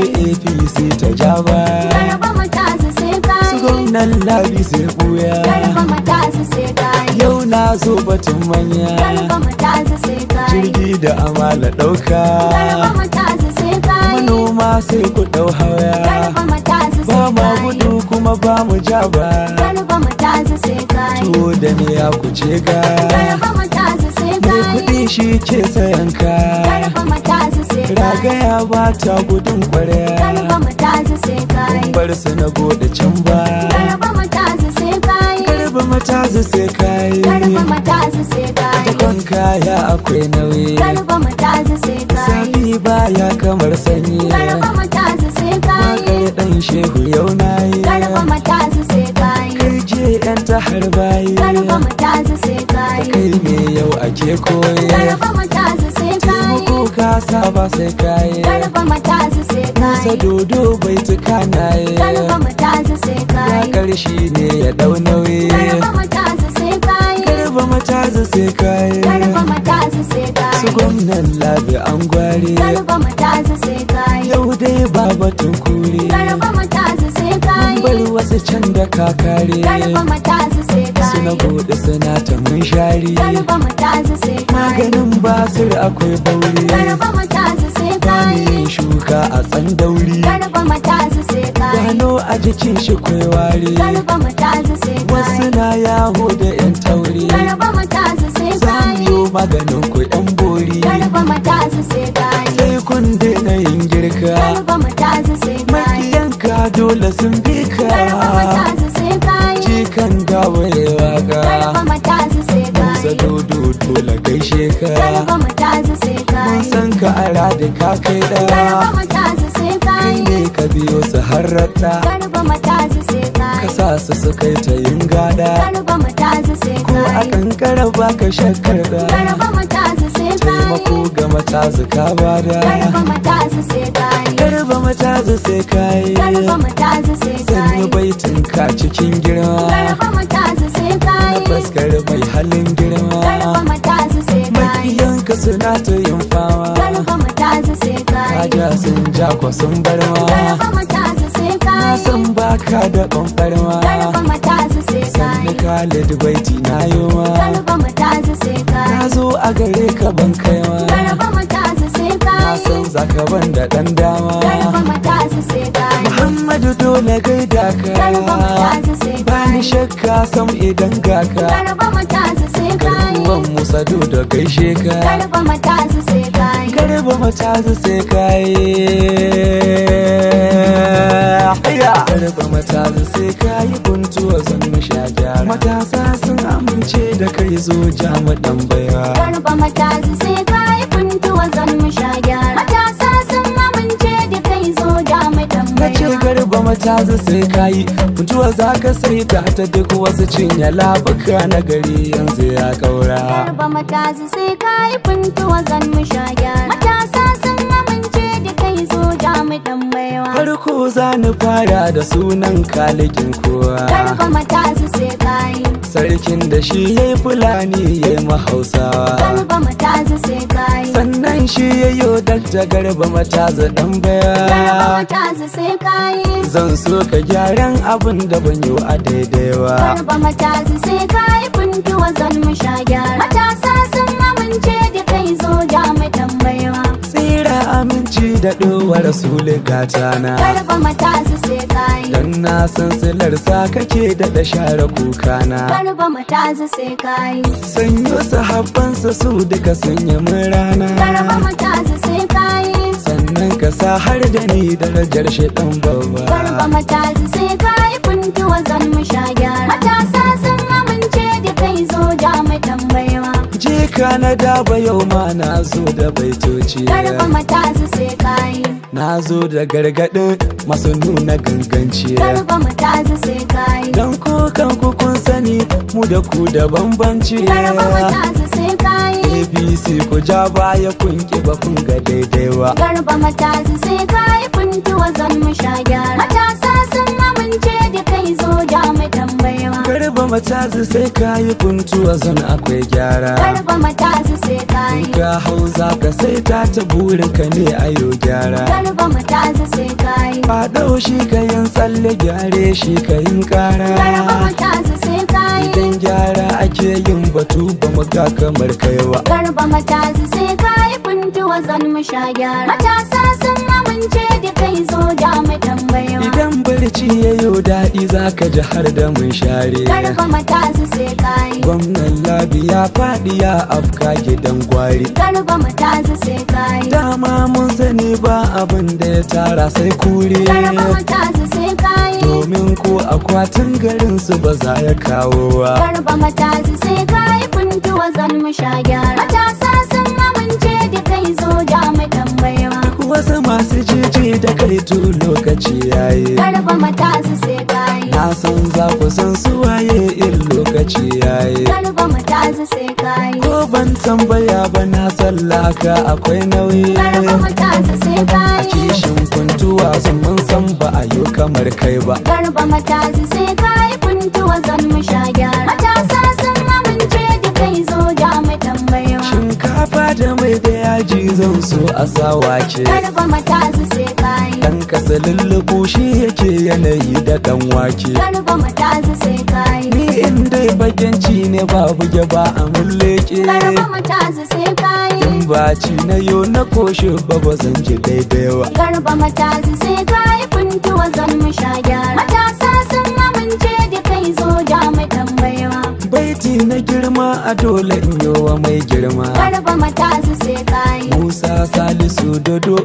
APC ta jaba, Garba matazu sai kai, su gwamnan labi sai buya. Garba matazu sai kai, Yau na zo batun manya, Garba matazu sai kai, jirgi da amala ɗauka, Garba matazu sai kai, manoma sai ku ɗau haya. Garba matazu Ba sai ma kai, gudu kuma ba mu ja ba, Garba matazu sai kai, tuwo da miya ku ce ga. Garba matazu sai Mai kai, kuɗi shi ke sayan ka, Garba matazu sai kai, ragaya ba ta gudun kwarya. Garba matazu sai kai, Bar su na gode can ba, Garba matazu sai kai, garba matazu sai kai. Garba matazu sai kai, Takon kaya akwai nauyi, Garba matazu sai kai, zafi baya kamar sanyi. Garba matazu sai kai, Makar ɗan shehu yau na yi, Garba matazu sai kai, karje yan ta har bayi. Garba matazu sai kai, Kai me yau ake koyi, Garba matazu sai kai, taimako ka saba sai kayi. Garba matazu sai Musa kai, dodo bai tuka na yi, Garba matazu sai ya kai, karshi ne ya ɗau nauyi. Garba matazu sai kai, Garba matazu sai kayi, Garba matazu sai su kai, gwamnan labi an gwari. Garba matazu sai kai, Yau dai ba batun kuri, Garba matazu sai kai, bar wasu can da kakare. Garba matazu sai Suna kai, buɗe suna ta mun shari, Garba matazu sai kai, maganin basir akwai bauri. Garba matazu sai Ba kai, ni yin shuka a tsandauri, Garba matazu sai kai, gano a jikin shi kwai wari. Garba matazu sai Wasu kai, na yaho da yan tauri, Garba matazu sai za mu kai, yi maganin ku yan bori. Garba matazu sai kai, Sai kun daina yin girka, Garba matazu sai kai, makiyanka dole sun bi Garba ka. matazu sai kai, Jikan gawaye Garba waka, matazu sai Musa kai, dodo dole gaishe ka. Garba matazu sai Mun kai, san ka a radi ka kai Garba ɗaya, matazu sai kai kai, ne ka biyo su har raɗa. Garba matazu sai Ka kai, sa su kai ta yin gada, Garba matazu sai ko a kai, kankara ba ka shakkar da. Garba matazu sai Taimako kai, ga matazu ka bada, Garba matazu sai kai, garba matazu sai kayi. Garba matazu sai Sanyi kai, baitin ka cikin girma, Garba matazu sai na kai, faskar mai halin Garba girma. matazu sai kai, Makiyanka suna ta yin fama, Garba matazu sai kai, kaja sun ja kwa sun bar ma. Garba matazu sai Na kai, san baka da ɓanɓarma, Garba matazu sai sanni kai, Khalid baiti na yi ma. Garba matazu sai kai, Na zo a gare ka ban kai ma, Garba matazu sai na kai, san zaka ban da ɗan dama. Garba matazu sai kai, Muhammadu dole gaida Garba ka, matazu sai bani kai, shakka sam idan ga ka. Garba matazu sai kai, Garkuwan Musa da gaishe ka, Garba matazu sai kai, garba matazu sai kayi. Garba matazu sai kayi kuntuwa zan mu sha gyara. Matasa sun amince da kai zo ja mu ɗan baiwa. Garba matazu sai kai, kuntuwa zan mu sha gyara. Matasa sun amince da kai zo da mu Na ce tambaya. garba matazu sai kayi kuntuwa za ka sai ta duk wasu cinye labuka na gari yanzu ya kaura. Garba matazu sai kai, kuntuwa zan mu sha gyara. Matasa sun amince da kai zo da mu tambaya. Farko za ni fara da sunan kalikin kowa, Garba matazu sai kai, sarkin da shi ya yi fulani ya yi mahausawa. Garba matazu sai kai, Sannan shi ya yi dakta garba matazu ɗan Garba baya. matazu sai kai, Zan so ka gyaran abin da ban yi a daidai ba. Garba matazu sai kai, kuntuwa zan mu sha gyara. Matasa sun amince da kai zo da mu tambaya. Tsira aminci da ɗowar sule gatana, Garba matazu sai kai, dan na san silarsa kake da share kukana. Garba matazu sai kai, Sanyo sahabbansa su duka sun yi min rana, Garba matazu sai kai, sannan ka sa har da ni darajar shi ɗan Garba babba. matazu sai kai, kuntuwa zan mu sha gyara. Matasa sun amince da kai zo da mu tambaya. Je ka na daba yau ma na zo da baitoci, Garba matazu sai kai, na zo da gargaɗin masu nuna ganganci. Garba matazu sai kai, Dan ko kanku kun sani mu da ku da bambanci. Garba matazu sai kai, APC ku ja baya kun ki ba kun ga daidai ba. Garba matazu sai kai, kuntuwa zan mu sha gyara. Matasa sun amince da kai zo da mu tambaya. Garba matazu sai kayi kuntuwa zan akwai gyara. Garba matazu sai kai, Ka hau za ka sai ta burin ka ne ayo gyara. Garba matazu sai faɗo shi kayin tsalle gyare shi kayin ƙara. Garba matazu sai kayi. Idan gyara ake yin batu ba mu ga kamar kaiwa. Garba matazu sai kayi kuntuwa zan mu sha gyara. Matasa sun amince da kai zo da mu tambayewa. Idan barci ya yo daɗi za ka ji har da mun share. Garba matazu sai kayi. Gwamnan Labi ya faɗi ya afka gidan gwari. Garba matazu sai kayi. Dama mun sani ba abin da ya tara sai kure. Garba matazu sai kayi. Domin ko akwatin garin su ba za ya kawo wa. Garba matazu sai kayi kuntuwa zan mu sha gyara. Matasa sun amince da kai zo da mu tambayewa. Wasu masu jeje da kai tu lokaci yayi. Garba matazu sai kayi. Na san za ku san su waye in lokaci yayi. Garba matazu sai kayi. Ko ban tambaya ba na sallaka akwai nauyi. Garba matazu sai A kayi. kishin kuntuwa sun mun san ba a yi kamar kai ba. Garba matazu sai kayi kuntuwa zan mu sha gyara. Matasa sun amince da kai zo da mu tambayewa. Shinkafa da mai da yaji zan so a sa wake. Garba matazu sai kayi. Dan kasa lullubu shi yake yanayi da dan wake. Garba matazu sai kayi. Ni in dai bagenci ne babu gaba a mulleke. Garba matazu sai kayi. In baci na yo na koshi ba zan ji daidai wa. Garba matazu sai kayi kuntuwa zan mu sha gyara. Matasa sun amince da kai zo da mu tambayewa. Baiti na girma a dole in yi wa mai girma. Garba matazu sai kayi. Musa Salisu Dodo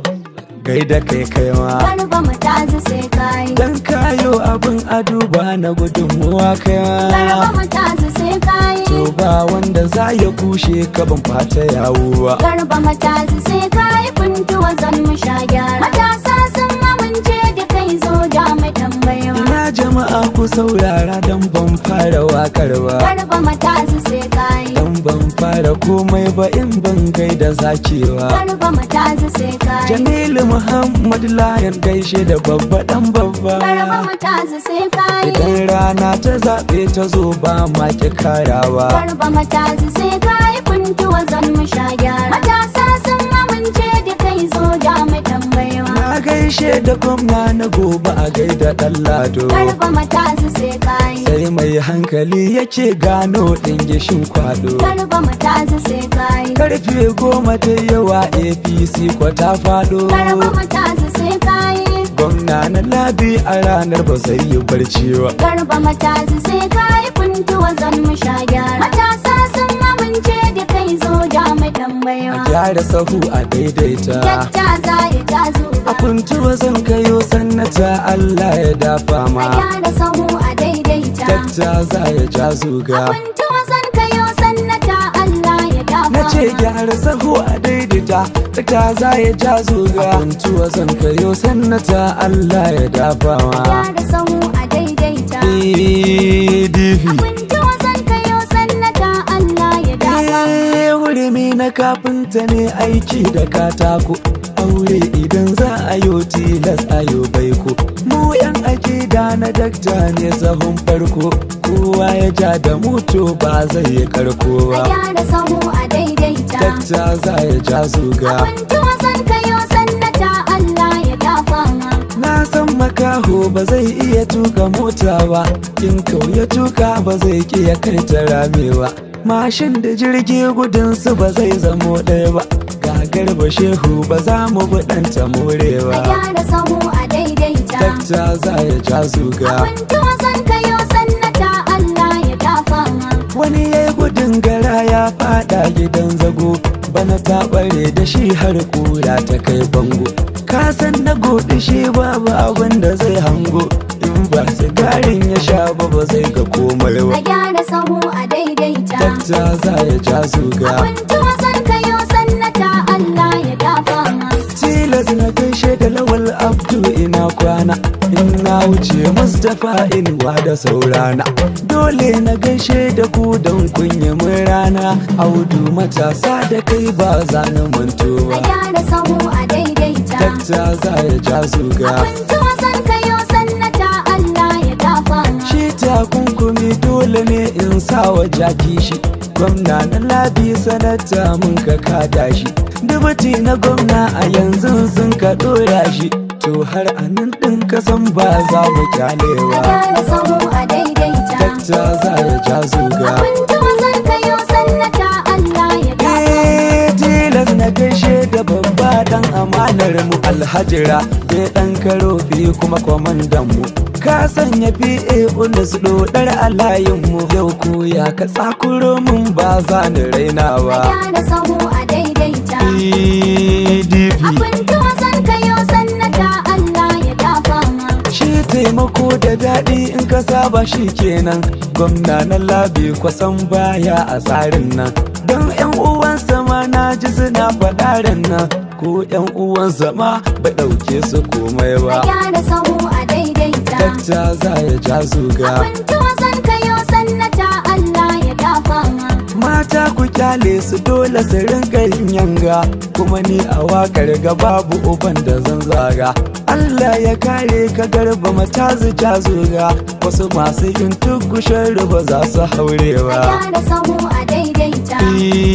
gaida kai kaiwa. Garba matazu sai kayi. Dan kayo abin ado ba na gudunmuwa Garba kaiwa. matazu sai kayi. To ba wanda za ya kushe ka ban fata yawuwa. Garba matazu sai kayi kuntuwa zan mu sha gyara. Matasa sun amince da kai zo da mu tambayewa. Ina jama'a ku saurara dan ban fara wakar ba. Garba matazu sai kayi. Dan ban fara komai ba in ban gaida zakewa. Garba matazu sai kayi. Jamilu Muhammad Layan gaishe da babba dan babba. Garba matazu sai kayi. Idan rana ta zaɓe ta zo ba ma ki karawa. Garba matazu sai kayi kuntuwa zan mu sha gyara. Matasa sun amince da kai zo da mu tambayewa. Na gaishe da gwamna na gobe a gaida ɗan lado. Garba matazu sai kayi. Sai mai hankali yake gano ɗingishin kwado. Garba matazu sai kayi. Karfe 10 ta yawa APC ko ta faɗo. Garba matazu sai kayi. Gwamna na Labi a ranar ba zai yi barci ba. Garba matazu sai kayi kuntuwa zan mu sha gyara. Matasa sun amince da kai zo da mu tambayewa. A gyara sahu a daidaita. Dakta za ya jazo. A kuntuwa zan kayo sannata Allah ya dafa A ma. gyara sahu a daidaita. Dakta za ya ja zuga. Kuntuwa zan kayo sannata Allah ya dafa. Na ce gyara sahu a daidaita. Dakta za ya ja zuga. A kuntuwa zan kayo sannata Allah ya dafa ma. Gyara sahu a daidaita. PDP. Kuntuwa zan kayo sannata Allah ya dafa. Hurumi na kafinta ne aiki da katako. Aure idan za a yo tilas a yo baiko. Mu yan akida na dakta ne sahun farko. Kowa ya ja da moto ba zai yi karko A ba. gyara sahu a daidaita. Dakta za ya ja zuga. Kuntuwa zan kayo sannata Allah ya dafa ma. Na san makaho ba zai iya tuka mota ba. In kau ya tuka ba zai iya kai ta ramewa. Mashin da jirgi gudunsu ba zai zamo ɗaya ba. Gagar ba shehu ba za mu buɗanta A morewa. gyara sahu a daidaita. Dakta za ya ja zuga. Kuntuwa zan kayo sannata Allah ya dafa ma. Wani ya yi gudun gara ya fada gidan zago. Bana ta ɓare da shi har kura ta kai bango. Ka san na godi shi babu abin da zai hango. In ba sigarin ya sha ba zai ga komai A ba. gyara sahu a daidaita. Dakta za ya ja zuga. Kuntuwa zan kayo sannata Allah ya dafa ma. Tilas na gaishe da Lawal Abdu ina kwana. In na wuce Mustapha inuwa da saurana. Dole na gaishe da ku don kunya mun rana. Audu matasa da kai ba za na manto A ba. gyara sahu a daidaita. Dakta za ya ja zuga. Kuntuwa zan kayo sannata Allah ya dafa ma. Shi takunkumi dole ne in sa wa jaki shi. Gwamna na Labi sanata mun ka kada shi. Dubuti na gwamna a yanzu sun ka ɗora shi. to har anan ɗin kasan ba za mu kyalewa. A gyara sahu a daidaita. Dakta za ya ja zuga. Abin tozon kayo sannata Allah ya gafa. Tilas na gaishe da babba dan amanar mu alhajira bai dan karofi kuma kwamandan mu. Ka sanya PA ulu su dodar a layin mu yau ku ya ka tsakuro mun ba za ni rainawa. A gyara sahu a daidaita. PDP Abin tozon kayo sannata Allah ya gafa ma. shi taimako da daɗi in ka saba shi kenan. Gwamna na labi kwasan baya a tsarin nan. Don 'yan uwansa ma na ji suna faɗarin nan. Ko 'yan uwansa ma ba ɗauke su komai A ba. gyara sahu a daidaita. Dakta za ya ja zuga. Abin tozon kayo sannata Allah ya gafa ma. Mata ku kyale su dole su rinka yin yanga. Kuma ni a wakar ga babu uban da zan zaga. Allah ya kare ka garba mata ja zuga. Wasu masu yin tugushen ruba za su A haurewa. gyara sahu a daidaita.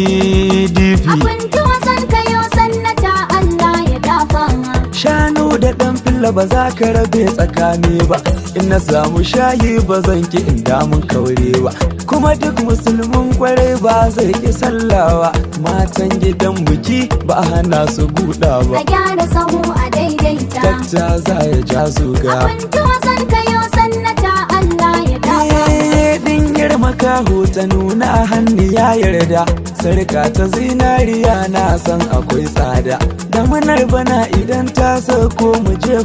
PDP Abin tozon kayo sannata Allah ya gafa ma. shanu da ɗan filla ba za ka rabe tsakani ba. In na samu shayi ba zan ki in damun kaure ba. Kuma duk musulmin kwarai ba zai ki sallawa. Matan gidan biki ba a hana su guda ba. A gyara sahu a daidaita. Dakta za ya ja zuga. Abin tozon kayo sannata Allah ya gafa. Ɗinyar makaho ta nuna a hannu ya yarda. Sarka ta zinariya na san akwai tsada. Damanar bana idan ta sauko mu je